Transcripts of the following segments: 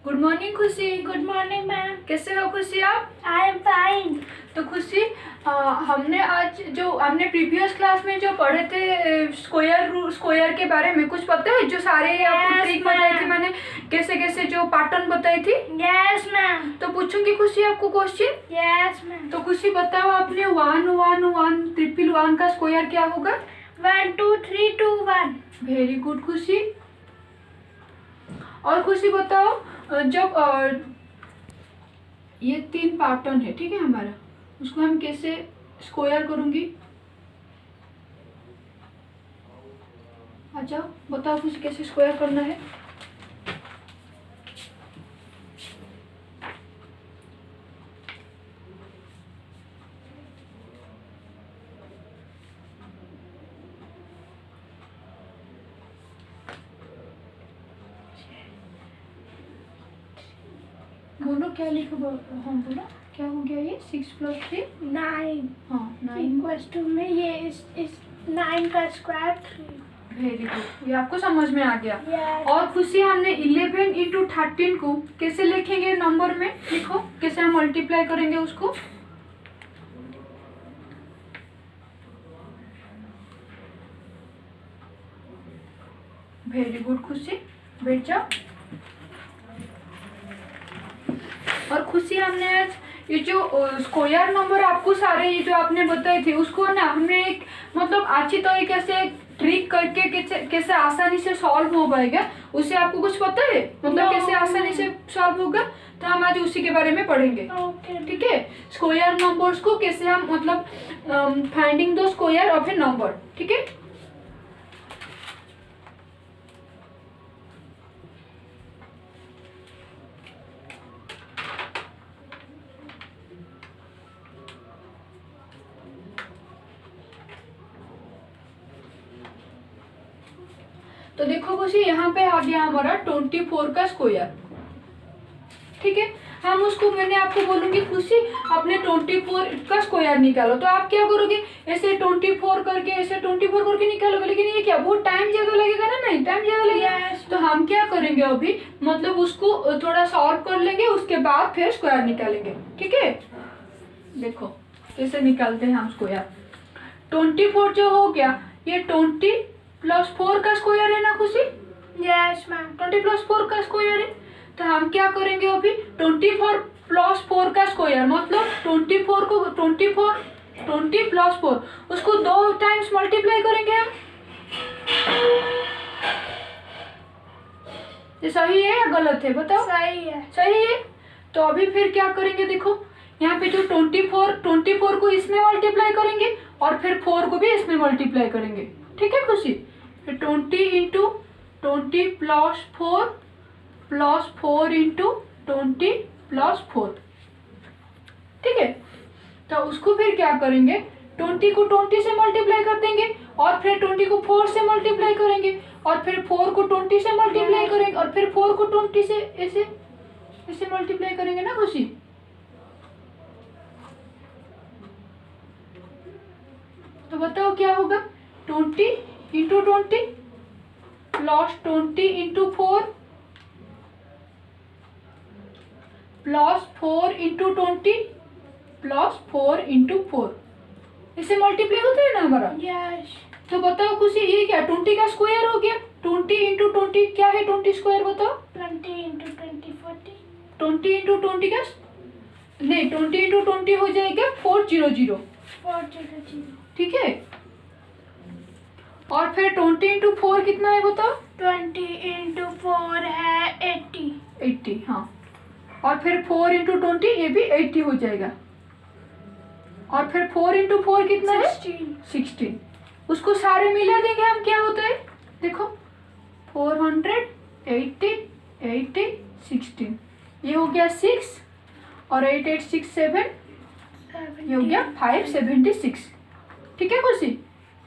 Good morning खुशी। Good morning ma'am. कैसे हो खुशी आप? I am fine. तो खुशी, हमने आज जो हमने प्रीवियस क्लास में जो पढ़े थे स्क्वायर के बारे में कुछ पता है? जो सारे आपको ट्रिक बताई थी मैंने, कैसे कैसे जो पैटर्न बताई थी। Yes ma'am. तो पूछूंगी खुशी आपको क्वेश्चन। Yes ma'am. तो खुशी बताओ, आपने 1 1 1 ट्रिपल 1 का स्क्वायर क्या होगा? 1 2 3 2 1। वेरी गुड खुशी। और खुशी बताओ, जब ये 3 पैटर्न है, ठीक है हमारा, उसको हम कैसे स्क्वायर करूंगी? अच्छा बताओ कुछ, कैसे स्क्वायर करना है? बोलो क्या लिखो, हाँ बोलो क्या हो गया ये? 6 + 3 9। हाँ 9 इक्वल्स टू में ये इस 9 का स्क्वायर 3। वेरी गुड, ये आपको समझ में आ गया। Yes. और खुशी, हमने 11 × 13 को कैसे लिखेंगे नंबर में? लिखो कैसे हम मल्टीप्लाई करेंगे उसको। वेरी गुड खुशी, बैठ जाओ। और खुशी, हमने आज ये जो स्क्वायर नंबर आपको सारे ये जो आपने बताए थे, उसको ना हमने एक मतलब अच्छी तरीके से ट्रिक करके कैसे आसानी से सॉल्व हो पाएगा, उससे आपको कुछ पता है? मतलब कैसे आसानी से सॉल्व होगा, तो हम आज उसी के बारे में पढ़ेंगे। ठीक है, स्क्वायर नंबर्स को कैसे हम मतलब finding the square of A number. ठीक है, तो देखो खुशी, यहाँ पे आ गया हमारा 24 का स्क्वायर। ठीक है, हम उसको, मैंने आपको बोलूंगी खुशी अपने 24 का स्क्वायर निकालो, तो आप क्या करोगे? ऐसे 24 करके ऐसे 24 करके निकालोगे, लेकिन ये क्या बहुत टाइम ज्यादा लगेगा ना? नहीं, टाइम ज्यादा लगेगा। तो हम क्या करेंगे अभी, मतलब उसको थोड़ा सॉल्व कर लेंगे, उसके बाद फिर स्क्वायर निकालेंगे। ठीक है, देखो कैसे निकालते हैं हम स्क्वायर। 24 जो हो गया, ये 20 + 4 का स्क्वायर है ना खुशी? Yes ma'am. 20 + 4 का स्क्वायर है। तो हम क्या करेंगे अभी, 24 + 4 का स्क्वायर, मतलब 24 को 20 + 4 उसको 2 टाइम्स मल्टीप्लाई करेंगे हम। ये सही है या गलत है बताओ? सही है। सही है। तो अभी फिर क्या करेंगे, देखो यहाँ पे जो 24 को इसमें मल्टीप्लाई करेंगे और फिर 4 को भी इसमें मल्टीप्लाई करेंगे। ठीक है खुशी, फिर 20 × 20 + 4 + 4 × 20 + 4। ठीक है, तो उसको फिर क्या करेंगे, 20 को 20 से मल्टीप्लाई कर देंगे और फिर 20 को 4 से मल्टीप्लाई करेंगे और फिर 4 को 20 से मल्टीप्लाई करेंगे और फिर 4 को 20 से ऐसे ऐसे मल्टीप्लाई करेंगे ना खुशी? तो बताओ क्या होगा, 20 × 20 + 20 × 4 + 4 × 20 + 4 × 4 इससे मल्टीप्लाई होता है ना हमारा? यस। तो बताओ खुशी, ये क्या 20 का स्क्वायर हो गया? 20 × 20 क्या है? 20 स्क्वायर बताओ। 20 × 20 40। 20 × 20 का नहीं, 20 × 20 हो जाएगा 400। 400। ठीक है, और फिर 20 × 4 कितना है बताओ? 20 × 4 है 80। 80, हाँ। और फिर 4 × 20 ये भी 80 हो जाएगा। और फिर 4 × 4 कितना है? 16। उसको सारे मिला देंगे हम, क्या होता है देखो, 400 80 80 16, ये हो गया 6 और 8 8 6 7, ये हो गया 576। ठीक है खुशी,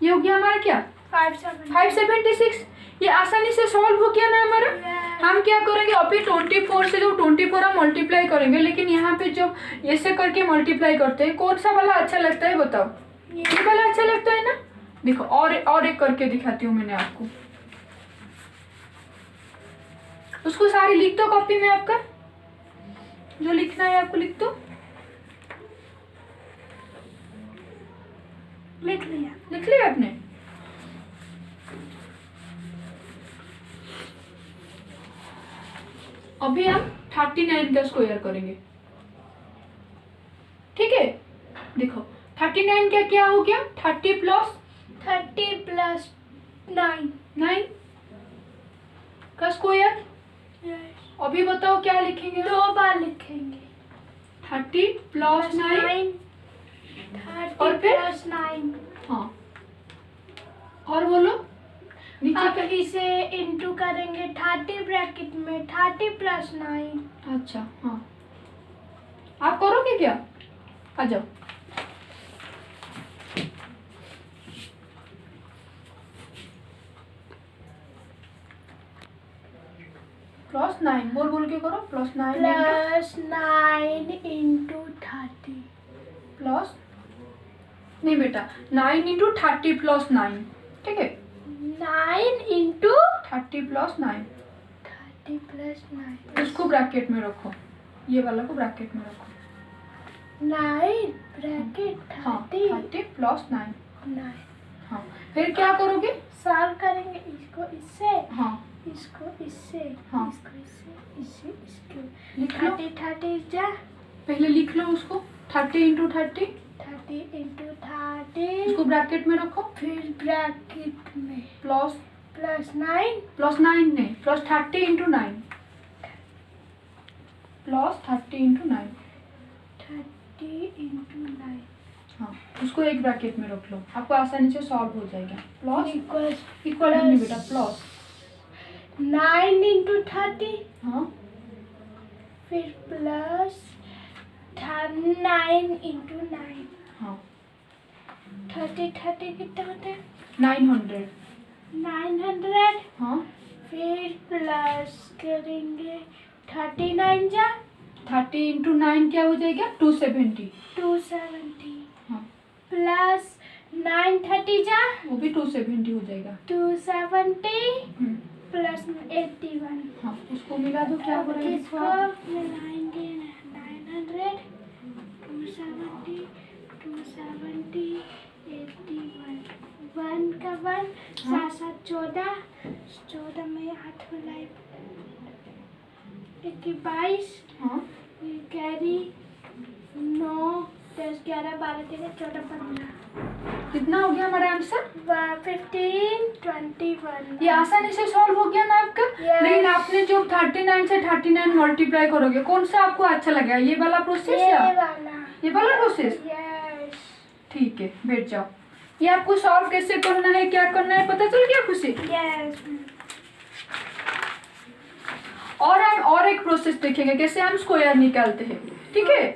ये हो गया हमारा क्या 576। ये आसानी से सॉल्व हो गया ना हमारा। हम क्या करेंगे अभी, 24 से जो 24 हम मल्टीप्लाई करेंगे, लेकिन यहाँ पे जो ऐसे करके मल्टीप्लाई करते हैं, कौन सा वाला अच्छा लगता है बताओ? ये वाला अच्छा लगता है ना? देखो और एक करके दिखाती हूँ मैंने आपको। उसको सारी लिख दो कॉपी में, आपका जो लिखना है आपको लिख दो। लिख लिया। लिख लिया आपने? अभी हम 39 का स्क्वायर करेंगे, ठीक है। देखो 39 का क्या हो गया, 30 प्लस 9। 9 का स्क्वायर। अभी बताओ क्या लिखेंगे? 2 बार लिखेंगे। 30 प्लस 9 30 और फिर? प्लस 9। हाँ, और बोलो नीचे अब का। इसे इंटू करेंगे 30 ब्रैकेट में 30 प्लस 9। अच्छा हाँ, आप करोगे क्या? आ जाओ। प्लस 9 बोल बोल के करो। Plus 9 plus 9 into 30। प्लस नहीं बेटा, 9 इंटू 30 प्लस 9, ठीक है। 9 इंटू 30 प्लस 9, 30 प्लस 9। इसको ब्रैकेट में रखो, ये वाला को ब्रैकेट में रखो। 9 ब्रैकेट हाँ 30 प्लस 9। 9। हाँ, फिर क्या करोगे? सॉल्व करेंगे इसको इससे, हाँ इसको इससे, हाँ। इसको इससे, इससे इसको। लिख लो, 30 जा। पहले लिख लो उसको। 30 इंटू 30, 30 इंटू 30। इसको ब्रैकेट में रखो। फिर ब्रैकेट में प्लस प्लस 9। प्लस 9 नहीं, plus 30 into 9, plus 30 into 9। 30 into 9 हाँ, उसको एक ब्रैकेट में रख लो, आपको आसानी से सॉल्व हो जाएगा। प्लस इक्वल्स इक्वल नहीं बेटा, प्लस 9 इंटू 30। हाँ फिर प्लस 9 इंटू 9। हाँ 30 कितना होता है? 900। 900। हाँ, फिर प्लस करेंगे 39 जा। 30 इंटू 9 क्या हो जाएगा? 270। 270। हाँ, प्लस 930 जा। वो भी 270 हो जाएगा। 270 प्लस 81। हाँ, उसको मिला दो, क्या हो रहा है इसको मिलाएंगे 900 270 270 81 1 का 1 हाँ। 7 7 14 14 में 8 मिलाए 22। हाँ, कैरी 9 10 11 12 13 14 15। कितना हो गया हमारा आंसर? 15 21। ये आसानी से सॉल्व हो गया ना आपका? Yes. लेकिन आपने जो 39 से 39 मल्टीप्लाई करोगे, कौन सा आपको अच्छा लगा? ये वाला प्रोसेस ये या वाला। ये वाला प्रोसेस? यस। ठीक है, बैठ जाओ। ये आपको सॉल्व कैसे करना है, क्या करना है, पता चल गया खुशी? यस। और हम और एक प्रोसेस देखेंगे कैसे हम स्क्वायर निकालते हैं, ठीक है।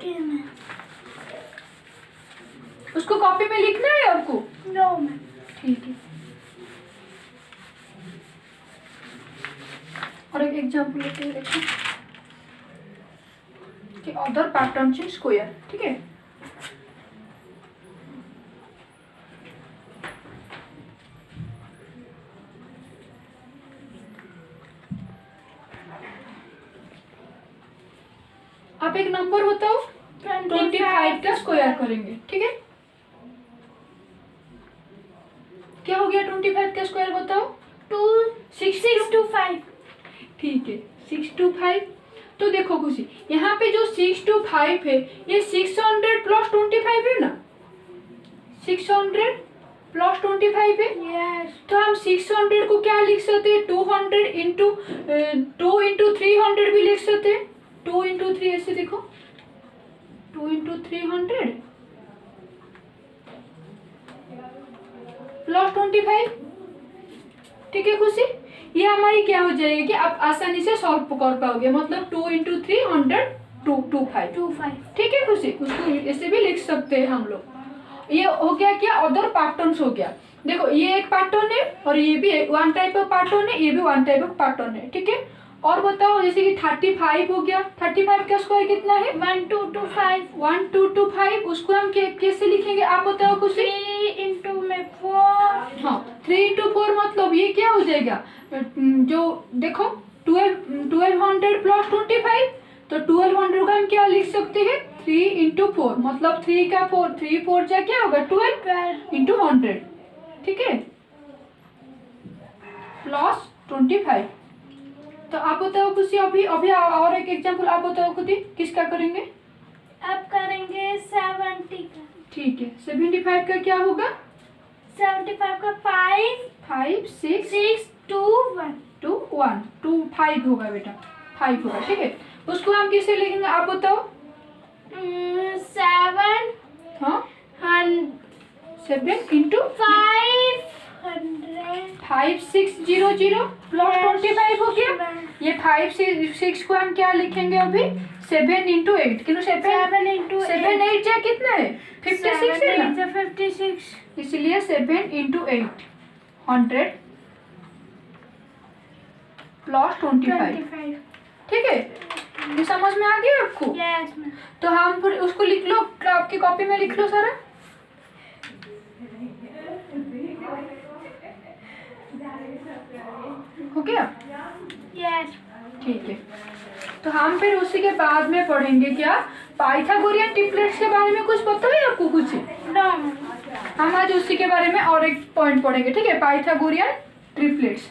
उसको कॉपी में लिखना है आपको? No ma'am. ठीक है। और एक एग्जांपल लेते हैं, देखो कि अदर पैटर्न इन स्क्वायर, ठीक है। आप एक नंबर बताओ, 25 का स्क्वायर करेंगे, ठीक है। क्या हो गया 25 का स्क्वायर बताओ? 6 to 5। ठीक है, 6 to 5। तो देखो खुशी, यहाँ पे जो 6 to 5 है, ये 600 प्लस 25 है ना? 600 प्लस 25 है। यस। तो हम 600 को क्या लिख सकते हैं? 200 इंटू 2 इंटू 300 भी लिख सकते हैं। 2 इंटू 3 ऐसे देखो, 2 इंटू 300 प्लस 25, ठीक है खुशी। ये हमारी क्या हो जाएगी कि आप आसानी से सॉल्व कर पाओगे, मतलब 2 इंटू 300 25, ठीक है खुशी। उसको ऐसे भी लिख सकते हैं हम लोग। ये हो गया क्या, अदर पैटर्न्स हो गया। देखो ये एक पैटर्न है और ये भी वन टाइप ऑफ पैटर्न है, ये भी वन टाइप ऑफ पैटर्न है, ठीक है। और बताओ जैसे कि 35 हो गया, 35 का स्क्वायर कितना है? 1225। 1225, उसको हम कैसे लिखेंगे आप बताओ कुछ? 3 इंटू में 4। हाँ, 3 इंटू 4 मतलब ये क्या हो जाएगा, जो देखो 1200 प्लस 25, तो 1200 का हम क्या लिख सकते हैं 3 इंटू 4, मतलब 3 का 4, 3 4 जा क्या होगा 12 इंटू 100, ठीक है, प्लस 25। तो आप बताओ खुशी, अभी अभी और एक एग्जाम्पल आप बताओ खुद ही, किसका करेंगे? अब करेंगे 70 का। ठीक है, 75 का क्या होगा? 75 का 5 5 6 6 2 1 2 1 2 5 होगा बेटा, 5 होगा, ठीक है। उसको हम किसे लिखेंगे आप बताओ? 7 हाँ 7 इंटू 500 5600 प्लस 25 हो गया। ये 5 से 6 को हम क्या लिखेंगे अभी 7 इंटू 8, किलो 7 इंटू 7 8 जा कितना है 56 है ना, 56 इसलिए 7 इंटू 8 100 प्लस 25, ठीक है। ये समझ में आ गया आपको? Yes ma'am. तो हम फिर उसको लिख लो, आपकी कॉपी में लिख लो सारा। हो गया? यस। ठीक है, तो हम फिर उसी के बाद में पढ़ेंगे क्या पाइथागोरियन ट्रिपलेट्स के बारे में, कुछ पता है आपको कुछ? नो। हम आज उसी के बारे में और एक पॉइंट पढ़ेंगे, ठीक है, पाइथागोरियन ट्रिपलेट्स।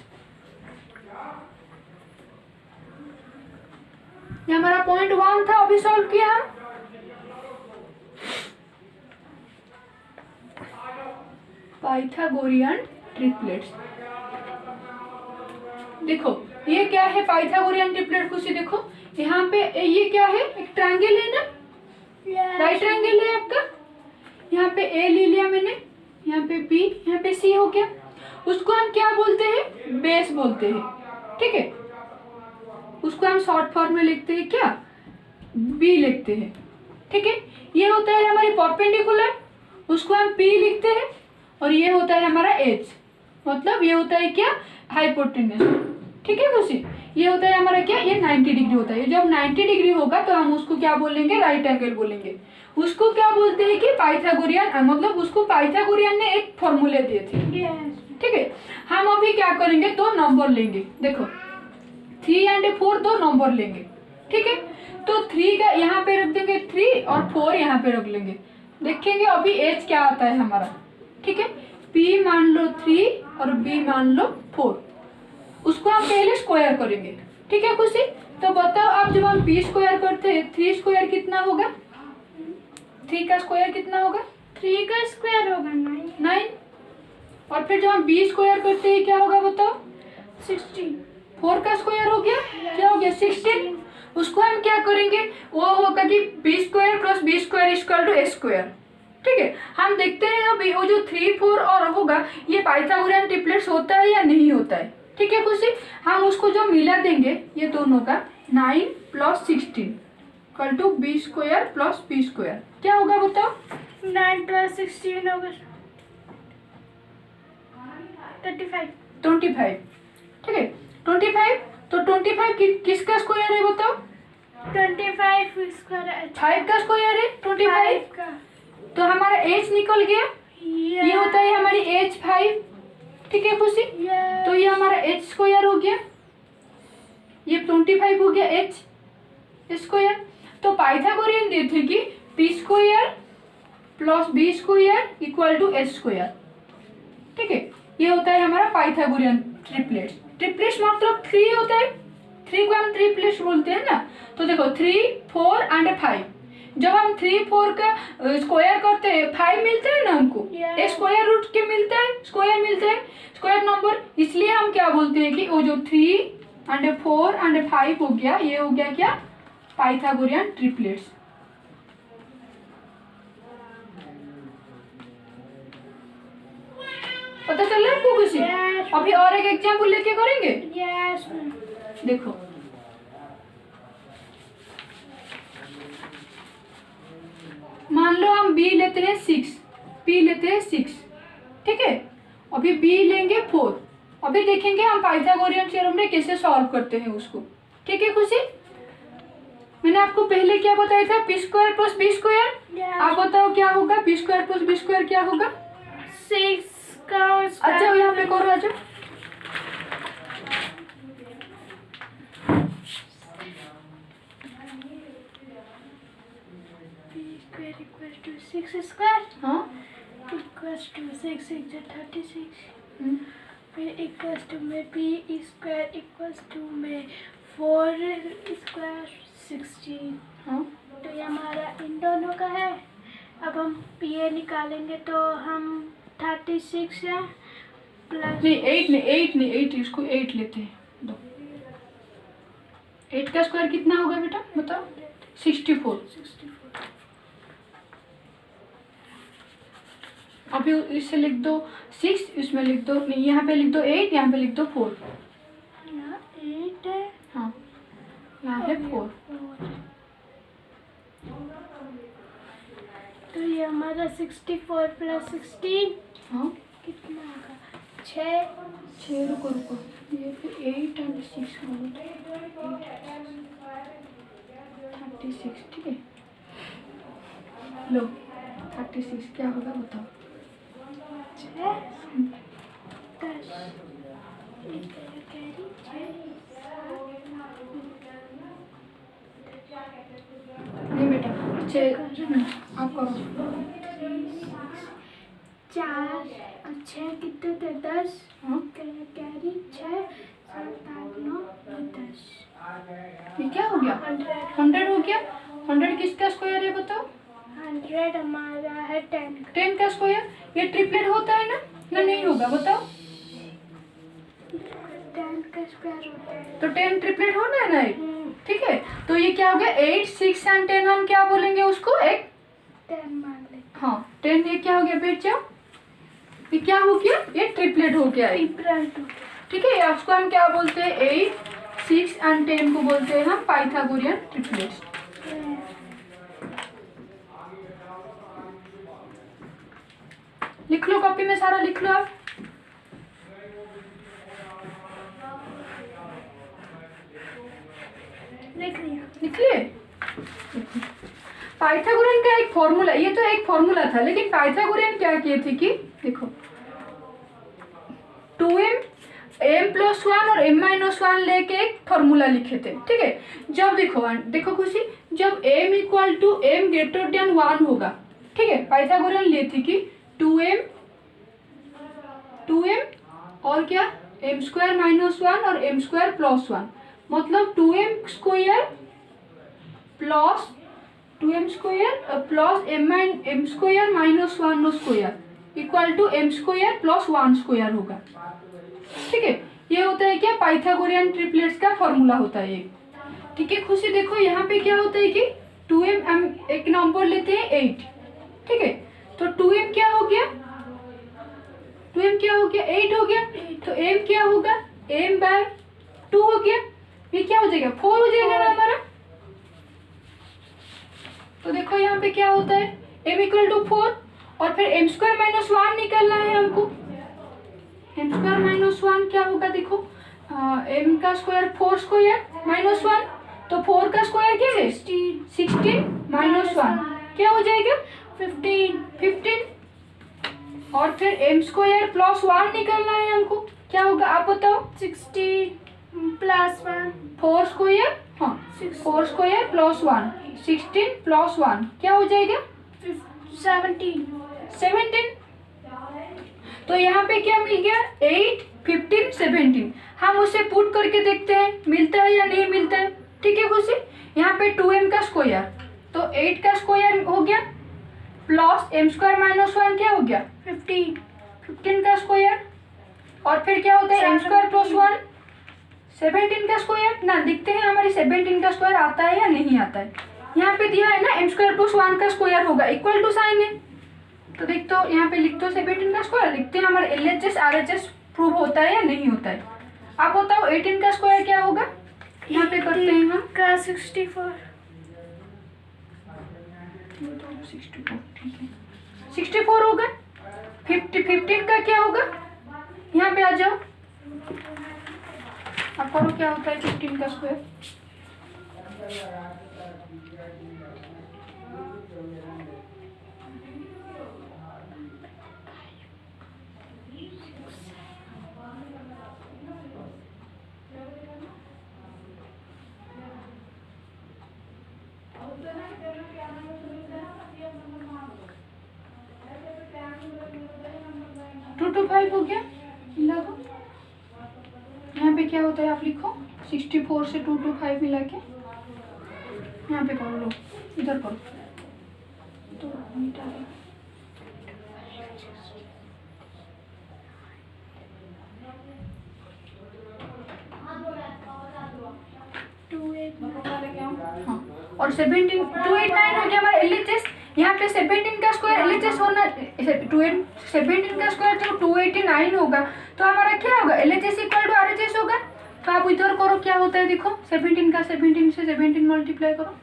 ये हमारा पॉइंट 1 था, अभी सॉल्व किया हम। पाइथागोरियन ट्रिपलेट्स, देखो ये क्या है पाइथागोरियन ट्रिपलेट, कुछ देखो यहाँ पे ये क्या है, एक ट्रायंगल है ना, राइट ट्रायंगल है आपका। यहाँ पे ए ले लिया मैंने, यहाँ पे बी, यहाँ पे सी हो गया। उसको हम क्या बोलते हैं, बेस बोलते हैं, ठीक है। उसको हम शॉर्ट फॉर्म में लिखते हैं क्या, बी लिखते हैं, ठीक है। ये होता है हमारी परपेंडिकुलर, उसको हम पी लिखते हैं। और ये होता है हमारा एच, मतलब ये होता है क्या हाइपोटेन्यूस, ठीक है खुशी। ये होता है हमारा क्या, ये 90 डिग्री होता है। जब 90 डिग्री होगा तो हम उसको क्या बोलेंगे, राइट एंगल बोलेंगे। उसको क्या बोलते हैं कि पाइथागोरियन, मतलब उसको पाइथागोरियन ने एक फॉर्मूले दिए थे, ठीक है। हम अभी क्या करेंगे, दो नंबर लेंगे, देखो 3 एंड 4 दो नंबर लेंगे, ठीक है। तो 3 का यहाँ पे रख देंगे 3 और 4 यहाँ पे रख लेंगे, देखेंगे अभी एच क्या आता है हमारा, ठीक है। P मान लो 3 और B मान लो 4, उसको हम पहले स्क्वायर करेंगे, ठीक है खुशी। तो बताओ आप, जब हम P स्क्वायर करते हैं 3 स्क्वायर कितना होगा, 3 का स्क्वायर कितना होगा, 3 का स्क्वायर होगा 9। और फिर जब हम B स्क्वायर करते हैं क्या होगा बताओ, 16। 4 का स्क्वायर हो गया, क्या हो गया 16। उसको हम क्या करेंगे, वो होगा कि B square plus B square equal to A square, ठीक है। हम देखते हैं अभी वो जो 3 4 और होगा, ये पाइथागोरियन ट्रिपलेट्स होता है या नहीं होता है, ठीक है खुशी। हम उसको जो मिला देंगे ये दोनों का 9 plus 16 equal to B square plus B square, क्या होगा बताओ, 9 प्लस 16 होगा 35, ठीक है 25। तो 25 किसका स्क्वायर है बताओ, 25 स्क्वायर 5 का स्क्वायर है 25 का। तो हमारा एच निकल गया, ये होता है हमारी एच 5, ठीक है खुशी। तो ये हमारा एच स्क्वायर हो गया, ये 25 हो गया एच स्क्वायर। तो पाइथागोरियन दे थे कि P square plus B square equal to H square, ठीक है। ये होता है हमारा पाइथागोरियन ट्रिपलेट्स। ट्रिपलेट्स मतलब 3 होता है, 3 को हम ट्रिपलेट्स बोलते हैं ना। तो देखो 3 4 एंड 5, जब हम 3 4 का स्क्वायर करते हैं 5 मिलता है ना हमको, एक स्क्वायर रूट के मिलता है, स्क्वायर मिलता है स्क्वायर नंबर, इसलिए हम क्या बोलते हैं कि वो जो 3 एंड 4 एंड 5 हो गया, ये हो गया क्या पाइथागोरियन ट्रिपलेट्स। पता चल रहा है आपको कुछ? अभी और एक एग्जाम्पल लेके करेंगे। यस देखो मान लो हम b लेते हैं 6, p लेते हैं 6, ठीक है। अभी b लेंगे 4, अभी देखेंगे हम पाइथागोरियन थ्योरम में कैसे सॉल्व करते हैं उसको, ठीक है खुशी। मैंने आपको पहले क्या बताया था, P square plus B square. आप बताओ क्या होगा, P square plus B square क्या होगा, 6 का अच्छा यहाँ पे करो, आ जाओ इक्वल्स टू 6 स्क्वायर हाँ इक्वल्स टू 6 6 36 हम्म, फिर इक्वल्स टू में p स्क्वायर इक्वल्स टू में 4 स्क्वायर 16। हाँ तो ये हमारा इन दोनों का है। अब हम ये निकालेंगे तो हम 36 है प्लस नहीं 8 इसको 8 लेते हैं दो। 8 का स्क्वायर कितना होगा बेटा बताओ? 64। 64 अभी इससे लिख दो 6, इसमें लिख दो, नहीं यहाँ पे लिख दो 8, यहाँ पे लिख दो 4। यहाँ 8 है हाँ यहाँ है 4। 4। तो ये हमारा 64 प्लस 16 हाँ कितना होगा 6। 6 रुको रुको, ये फिर 8 और 6 होगा 36, ठीक है। लो 36 क्या होगा बताओ? 6 10 एक कैरी 6 नहीं बेटा 6 आप करो। 4 और 6 कितने थे 10 हाँ कैरी 6 7 8 9 10 ये क्या हो गया? 100 हो गया। 100 किसका स्क्वायर है बताओ? 100 हमारा है 10 10 का स्क्वायर। ये ट्रिपलेट होता है ना नहीं होगा बताओ? 10 का स्क्वायर होता है। तो 10 ट्रिपलेट होना है ना एक, ठीक है। तो ये क्या हो गया 8 6 एंड 10, हम क्या बोलेंगे उसको? एक 10 मान ले हाँ 10, ये क्या हो गया बैठ जाओ, ये क्या हो गया? ये ट्रिपलेट हो गया एक, ठीक है। उसको हम क्या बोलते हैं? 8 6 एंड 10 को बोलते हैं हम पाइथागोरियन ट्रिपलेट्स। लिख लो कॉपी में, सारा लिख लो आप। लिख लिया लिख लिए? पाइथागोरियन का एक फॉर्मूला, ये तो एक फॉर्मूला था, लेकिन पाइथागोरियन क्या किए थे कि देखो 2m m+1 और m-1 लेके एक फॉर्मूला लिखे थे, ठीक है। जब देखो खुशी, जब m equal to m greater than 1 होगा, ठीक है, पाइथागोरियन लिए थी कि 2m और क्या m² - 1 और m² + 1, मतलब 2m² plus m² plus m² - 1² equal to m² + 1² होगा, ठीक है। ये होता है क्या? पाइथागोरियन ट्रिपलेट्स का फॉर्मूला होता है ये, ठीक है। खुशी देखो यहाँ पे क्या होता है कि 2m, हम एक नंबर लेते हैं 8, ठीक है। तो 2m क्या हो गया? 2m क्या हो गया? 8 हो गया। तो m क्या होगा? m/2 हो गया। ये क्या हो जाएगा? 4 हो जाएगा ना हमारा। तो देखो यहाँ पे क्या होता है, m = 4 और फिर m² - 1 निकलना है हमको। m² - 1 क्या होगा? देखो m का स्क्वायर 4² -1, तो 4 का स्क्वायर क्या है? 16 - 1 क्या हो जाएगा? 15 और फिर m² + 1 निकलना है हमको, क्या होगा आप बताओ? 16 + 1 4², हाँ 4² + 1 16 + 1 क्या हो जाएगा? 17। तो यहाँ पे क्या मिल गया? 8 15 17। हम उसे पुट करके देखते हैं मिलता है या नहीं मिलता है, ठीक है खुशी। यहाँ पे 2m का स्क्वायर, तो 8 का स्क्वायर हो गया प्लस m² - 1 क्या हो गया? 15 का स्क्वायर, और फिर क्या होता है? m² + 1 17 का स्क्वायर ना। देखते हैं हमारी 17 का स्क्वायर आता है या नहीं आता है। यहाँ पे दिया है ना m² + 1 का स्क्वायर होगा, इक्वल टू साइन है, तो देख तो यहाँ पे लिख दो 17 का स्क्वायर। लिखते हैं हमारा LHS RHS प्रूव होता है या नहीं होता है। आप बताओ 18 का स्क्वायर क्या होगा? यहाँ पे करते हैं हम का 64 ठीक है 64 होगा। 15 का क्या होगा? यहाँ पे आ जाओ, आप करो क्या होता है 15 का स्क्वायर। 2 to 5 हो गया, मिला दो। यहाँ पे क्या होता है आप लिखो, 64 से 2 to 5 मिला के यहाँ पे करो, लो इधर करो तो मिटा दो। हाँ, और 17 289 हो गया हमारा LHS। यहाँ पे 17 का स्क्वायर LHS होना, 17 का स्क्वायर तो 289 होगा, तो हमारा क्या होगा, LHS इक्वल टू RHS होगा। तो आप इधर करो क्या होता है, देखो 17 का 17 से 17 मल्टीप्लाई करो,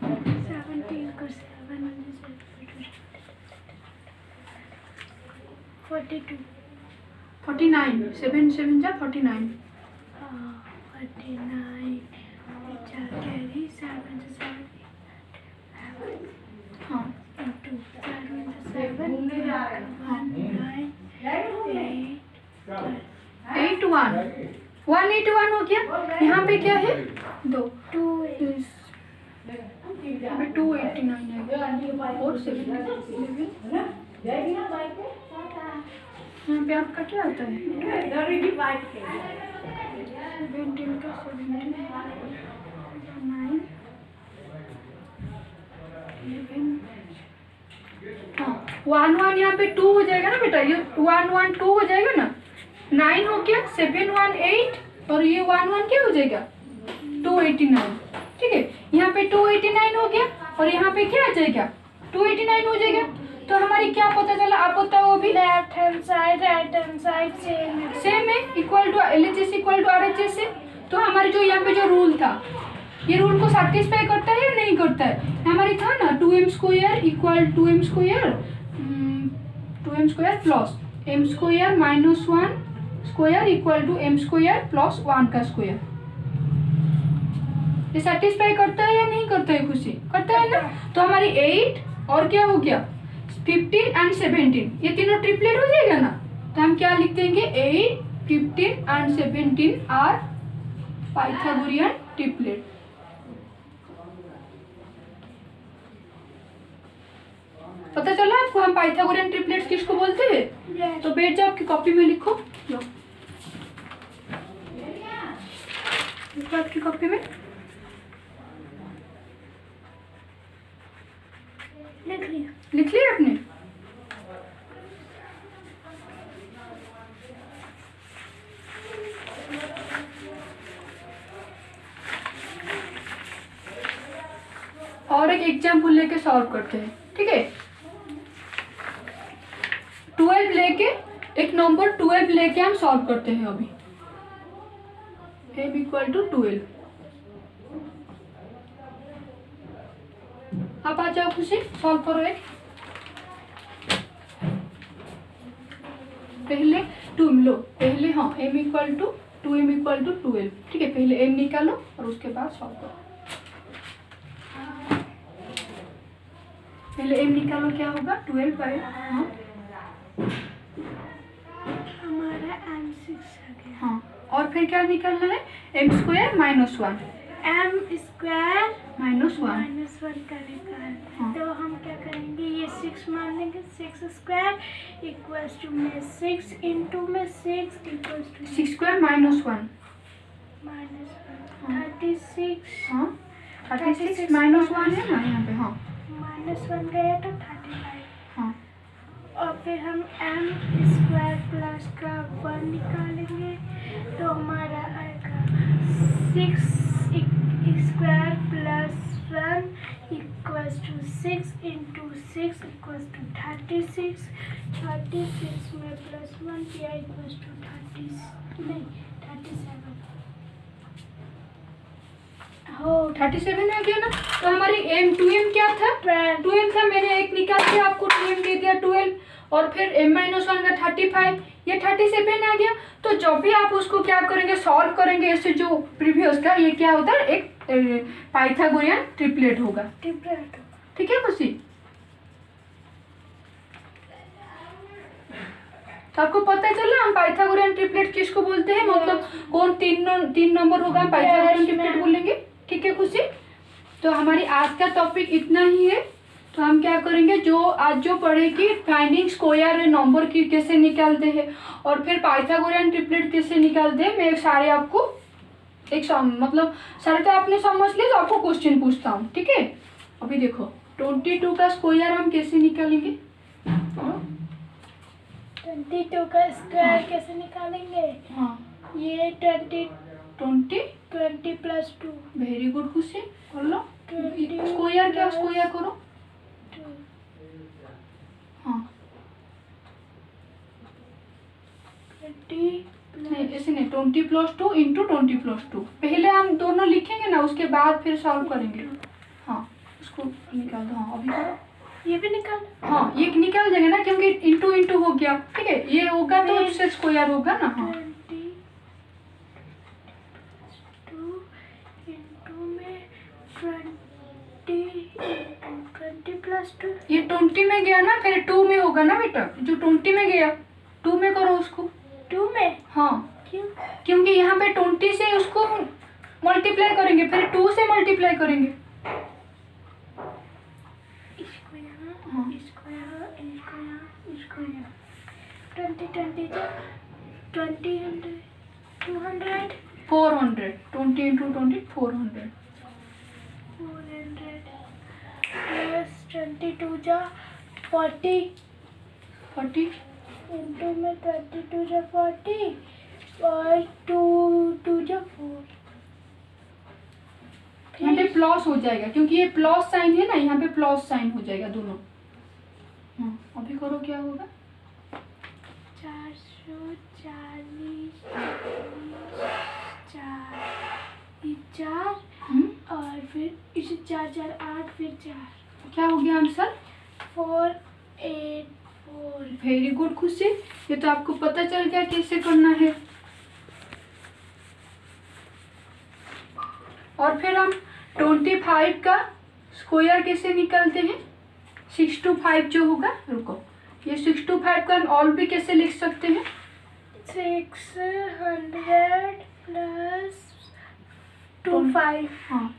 17 को 42 49 7 7 जा 49। 49 कैरी 7 हाँ into 7 181 हो गया। यहाँ पे क्या है, 2 289 है और 7 यहाँ पे आपका क्या आता है, 17 का 17 9 11। हाँ 1 1 यहाँ पे 2 हो जाएगा ना बेटा, ये 1 1 2 हो जाएगा ना, 9 हो गया, 7 1 8 और ये 1 1 क्या हो जाएगा 289। ठीक है, यहाँ पे 289 हो गया और यहाँ पे क्या आ जाएगा 289 हो जाएगा। तो हमारी क्या पता चला, आप बताओ वो भी, left hand side right hand side same है, equal to LHS equal to RHS है। तो हमारे जो यहाँ पे जो रूल था, ये रूल को सेटिस्फाई करता है या नहीं करता है, हमारी था ना 2m square equal 2m square plus m square minus 1 square equal to m square plus 1 का स्क्वायर। ये सेटिस्फाई करता है या नहीं करता है, खुशी करता है ना। तो हमारी 8 और क्या हो गया 15 एंड 17, ये तीनों ट्रिपलेट हो जाएगा ना। तो हम क्या लिख देंगे, 8 15 एंड 17 आर पाइथागोरियन ट्रिपलेट। पता चला आपको हम पाइथागोरियन ट्रिपलेट्स किसको बोलते हैं। तो बैठ जाओ, आपकी कॉपी में लिखो, लो लिखो आपकी कॉपी में, लिख लिया आपने। और एक एग्जाम्पल लेके सॉल्व करते हैं, ठीक है। 12 लेके, एक नंबर 12 लेके हम सॉल्व करते हैं अभी। m equal to 12। आप आ जाओ खुशी, सॉल्व करो एक। पहले पहले हाँ m equal to 2m equal to 12, ठीक है। पहले m निकालो और उसके बाद सॉल्व करो। पहले m निकालो, क्या होगा 12 बाई, हाँ हमारा m6 आ गया। हाँ, और फिर क्या निकालना है, m square minus 1, m square minus 1 का निकाल। हाँ। तो हम क्या करेंगे, ये 6 मान लेंगे, 6 स्क्वायर इक्वल्स टू में 6 इंटू में 6 equals to 6 square minus 1, minus हाँ। 36, हाँ 36 माइनस 1 है ना यहाँ पे, हाँ माइनस 1 गया तो 35। हाँ। और फिर हम m स्क्वायर प्लस का 1 निकालेंगे, तो हमारा आएगा 6 square plus 1 equals to 6 into 6 equals to 36। 36 में प्लस 1 किया इक्वल्स टू 37 हो 37 आ गया ना। तो हमारी m क्या था, 12 था। मैंने एक निकाल के आपको 2m दे दिया 12, और फिर m-1 का 35, ये 37 आ गया। तो जब भी आप उसको क्या करेंगे, सॉल्व करेंगे, ऐसे जो प्रीवियस का, ये क्या होता है, एक पाइथागोरियन ट्रिपलेट होगा, ठीक है खुशी। तो आपको पता चला हम पाइथागोरियन ट्रिपलेट किसको बोलते हैं, मतलब कौन तीन नंबर होगा हम पाइथागोरियन ट्रिपलेट बोलेंगे, ठीक है खुशी। तो हमारी आज का टॉपिक इतना ही है। तो हम क्या करेंगे, जो आज जो पढ़े कि फाइंडिंग स्क्वायर नंबर की कैसे निकालते हैं और फिर पाइथागोरियन ट्रिपलेट कैसे निकालते हैं, मैं सारे आपको मतलब सारे तो आपने समझ लिया, तो आपको क्वेश्चन पूछता हूँ, ठीक है। अभी देखो 22 का स्क्वायर हम कैसे निकालेंगे, 22 का स्क्वायर कैसे निकालेंगे? हाँ ये 20 प्लस 2। वेरी गुड खुशी, कर लो 20 स्क्वायर, क्या स्क्वायर करो, 2 हाँ 20 नहीं ऐसे नहीं, 20 प्लस 2 इंटू 20 प्लस 2, पहले हम दोनों लिखेंगे ना, उसके बाद फिर सॉल्व करेंगे। हाँ उसको निकाल दो, हाँ अभी करो, ये भी निकाल। हाँ ये निकाल जाएगा ना, क्योंकि इंटू इंटू हो गया, ठीक है, ये होगा तो उससे स्क्वायर होगा ना। हाँ 20 इंटू में 20 प्लस 2। ये 20 में गया ना, फिर 2 में होगा ना बेटा, जो 20 में गया 2 में करो उसको। 2 में? हाँ क्यों? क्योंकि यहाँ पे 20 से उसको मल्टीप्लाई करेंगे, फिर 2 से मल्टीप्लाई करेंगे। इसको यहाँ, हाँ। इसको यहाँ, इसको यहाँ, इसको यहाँ। 20 जो 20 100 200 400, 20 इंटू 20 400 प्लस 22 जा 40 इंटू में 22 जा 40 और 2 जा 4। यहाँ पे प्लस हो जाएगा, क्योंकि ये प्लस साइन है ना, यहाँ पे प्लस साइन हो जाएगा दोनों। हाँ अभी करो, क्या होगा, 440 4 और फिर इसे 4 4 8 फिर 4, क्या हो गया आंसर, 484। वेरी गुड खुशी, ये तो आपको पता चल गया कैसे करना है। और फिर हम 25 का स्क्वायर कैसे निकालते हैं, 625 जो होगा, रुको ये 625 का ऑल भी कैसे लिख सकते हैं, 600 प्लस 25। हाँ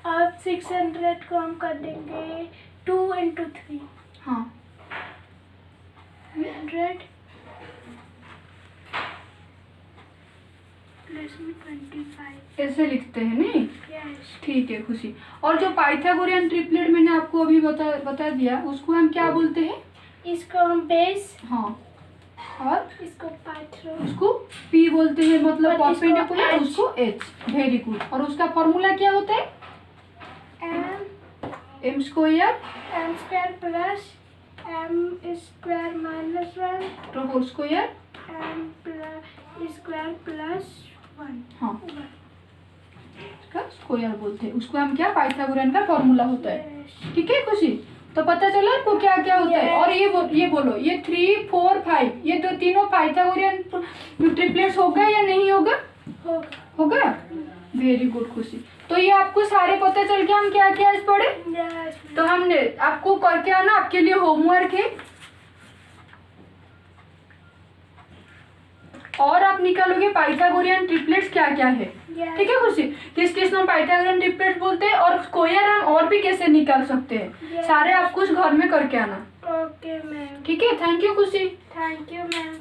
अब 600 को हम कर देंगे 2 इंटू 3, हाँ 100 प्लस में 25। ऐसे लिखते हैं नहीं, यस। ठीक है खुशी। और जो पाइथागोरियन ट्रिपलेट मैंने आपको अभी बता दिया, उसको हम क्या बोलते हैं, इसको हम बेस, हाँ और इसको पाइथागोरस, उसको P बोलते हैं, मतलब और इसको परपेंडिकुलर, H। उसको H, वेरी गुड। और उसका फॉर्मूला क्या होता है, m m² plus m square minus 1 तो whole square, m square plus 1। हाँ इसका स्क्वायर बोलते हैं, उसको हम क्या, पाइथागोरियन का फॉर्मूला होता है, ठीक है खुशी। तो पता चला आपको क्या क्या होता है। और ये बोलो, ये 3 4 5 ये दो तीनों पाइथागोरियन ट्रिपलेट्स होगा या नहीं होगा, होगा, वेरी गुड खुशी। तो ये आपको सारे पता चल गया हम क्या क्या आज पढ़े। तो हमने आपको करके आना, आपके लिए होमवर्क है, और आप निकालोगे पाइथागोरियन ट्रिपलेट्स क्या क्या है, ठीक है खुशी, किस किस में पाइथागोरियन ट्रिपलेट्स बोलते हैं, और स्क्वायर हम और भी कैसे निकाल सकते हैं, सारे आपको उस घर में करके आना। ओके मैम, ठीक है, थैंक यू खुशी। Thank you ma'am.